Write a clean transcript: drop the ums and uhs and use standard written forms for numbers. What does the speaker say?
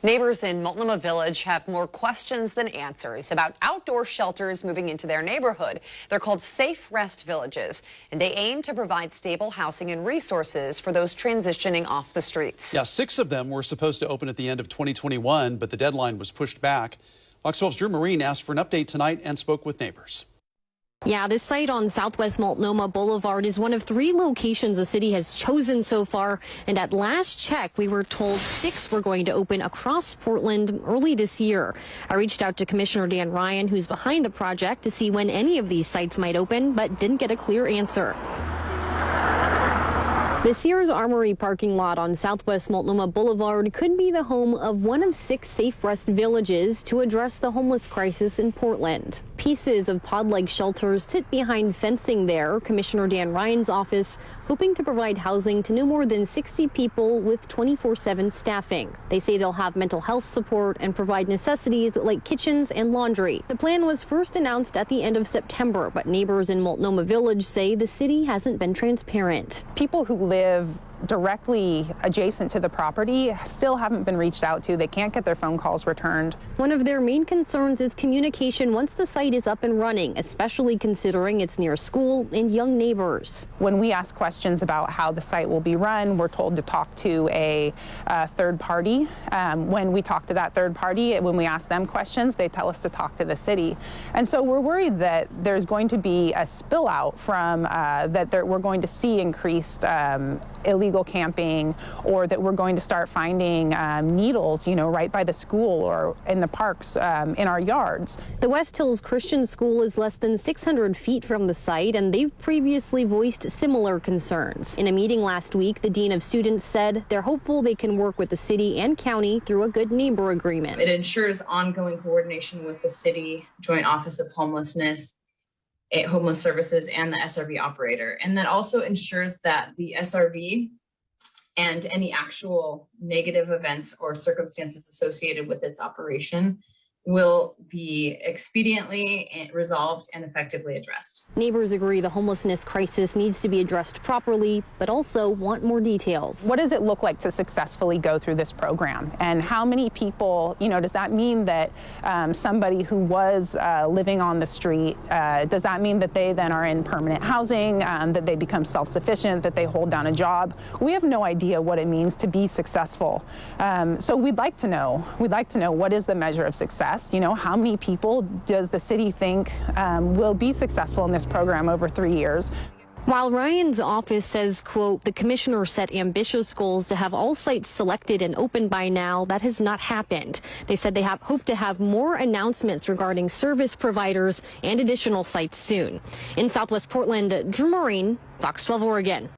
Neighbors in Multnomah Village have more questions than answers about outdoor shelters moving into their neighborhood. They're called Safe Rest Villages, and they aim to provide stable housing and resources for those transitioning off the streets. Yeah, 6 of them were supposed to open at the end of 2021, but the deadline was pushed back. Fox 12's Drew Marine asked for an update tonight and spoke with neighbors. Yeah, this site on Southwest Multnomah Boulevard is one of 3 locations the city has chosen so far. And at last check, we were told 6 were going to open across Portland early this year. I reached out to Commissioner Dan Ryan, who's behind the project, to see when any of these sites might open, but didn't get a clear answer. The Sears Armory parking lot on Southwest Multnomah Boulevard could be the home of one of 6 Safe Rest Villages to address the homeless crisis in Portland. Pieces of pod-like shelters sit behind fencing there. Commissioner Dan Ryan's office hoping to provide housing to no more than 60 people with 24/7 staffing. They say they'll have mental health support and provide necessities like kitchens and laundry. The plan was first announced at the end of September, but neighbors in Multnomah Village say the city hasn't been transparent. People who live directly adjacent to the property still haven't been reached out to. They can't get their phone calls returned. One of their main concerns is communication once the site is up and running, especially considering it's near school and young neighbors. When we ask questions about how the site will be run, we're told to talk to a third party. When we talk to that third party, when we ask them questions, they tell us to talk to the city. And so we're worried that there's going to be a spill out from we're going to see increased illegal camping, or that we're going to start finding needles, right by the school or in the parks in our yards. The West Hills Christian School is less than 600 feet from the site, and they've previously voiced similar concerns. In a meeting last week, the dean of students said they're hopeful they can work with the city and county through a good neighbor agreement. It ensures ongoing coordination with the city Joint Office of Homelessness, Homeless Services, and the SRV operator. And that also ensures that the SRV and any actual negative events or circumstances associated with its operation will be expediently resolved and effectively addressed. Neighbors agree the homelessness crisis needs to be addressed properly, but also want more details. What does it look like to successfully go through this program? And how many people, does that mean that somebody who was living on the street, does that mean that they then are in permanent housing, that they become self-sufficient, that they hold down a job? We have no idea what it means to be successful. So we'd like to know what is the measure of success? How many people does the city think will be successful in this program over 3 years? While Ryan's office says, quote, the commissioner set ambitious goals to have all sites selected and open by now, that has not happened. They said they hope to have more announcements regarding service providers and additional sites soon. In Southwest Portland, Drew Marine, Fox 12 Oregon.